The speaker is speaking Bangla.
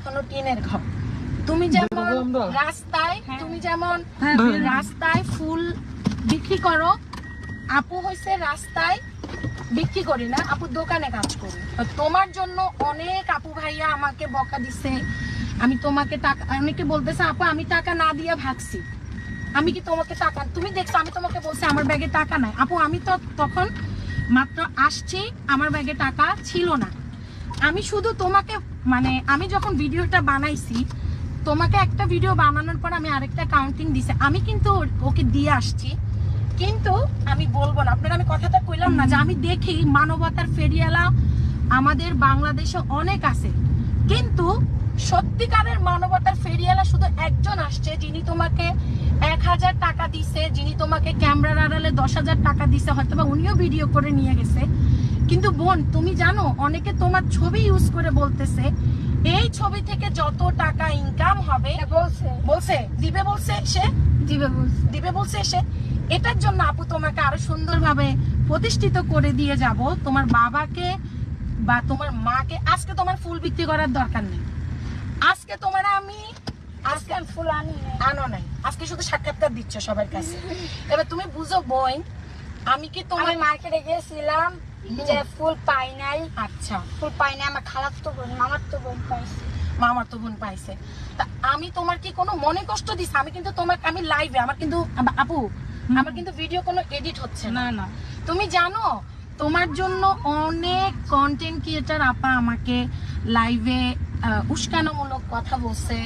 কোনো টিনের ঘর। তুমি যেমন রাস্তায় ফুল বিক্রি করো, আপু হইছে রাস্তায় বিক্রি করি না, আপু দোকানে কাজ করি। তোমার জন্য অনেক আপু ভাইয়া আমাকে বকা দিছে, আমি তোমাকে টাকা, অনেকে বলতেছে আপু আমি টাকা না দিয়ে ভাগছি। আমি কি তোমাকে টাকা, তুমি দেখছো আমি তোমাকে বলছি আমার ব্যাগে টাকা নাই। আপু আমি তো তখন মাত্র আসছি, আমার ব্যাগে টাকা ছিল না। আমি শুধু তোমাকে মানে আমি যখন ভিডিওটা বানাইছি, তোমাকে একটা ভিডিও বানানোর পর আমি আরেকটা কাউন্টিং দিছি, আমি কিন্তু ওকে দিয়ে আসছি। কিন্তু আমি বলবো না, আপনারা আমি কথাটা কইলাম না যে আমি দেখি মানবতার ফেরিয়ালা আমাদের বাংলাদেশে অনেক আছে, কিন্তু সত্যিকারের মানবতার ফেরিয়ালা শুধু একজন আসছে, যিনি তোমাকে 1000 টাকা দিছে, যিনি তোমাকে ক্যামেরার আড়ালে 10,000 টাকা দিছে, হয়তো বা উনিও ভিডিও করে নিয়ে গেছে। কিন্তু বোন তুমি জানো অনেকে তোমার ছবি ইউজ করে বলতেছে এই ছবি থেকে যত টাকা ইনকাম হবে বলছে দিবে বলছে সে। এটার জন্য আপু তোমাকে আরো সুন্দরভাবে প্রতিষ্ঠিত করে দিয়ে যাব। তোমার বাবাকে বা তোমার মাকে আজকে তোমার ফুল বিক্রি করার দরকার নেই। আজকে তোমার আমি ফুল আনো নাই, আজকে শুধু সাক্ষাৎকার দিচ্ছ সবার কাছে। এবার তুমি বুঝো বোন, আমি কি তোমার মার্কেটে গেছিলাম যে ফুল পাই নাই। আচ্ছা, ফুল পাই নাই, আমার খালাতো বোন মামার তো বোন পাইছে। তা আমি তোমার কি কোনো মনে কষ্ট দিছি? আমি কিন্তু তোমাকে আমি লাইভে আমার কিন্তু আপু আমার কিন্তু ভিডিও কোনো এডিট হচ্ছে না। না তুমি জানো তোমার জন্য অনেক কন্টেন্ট ক্রিয়েটার আপা আমাকে লাইভে উস্কানোমূলক কথা বলছে,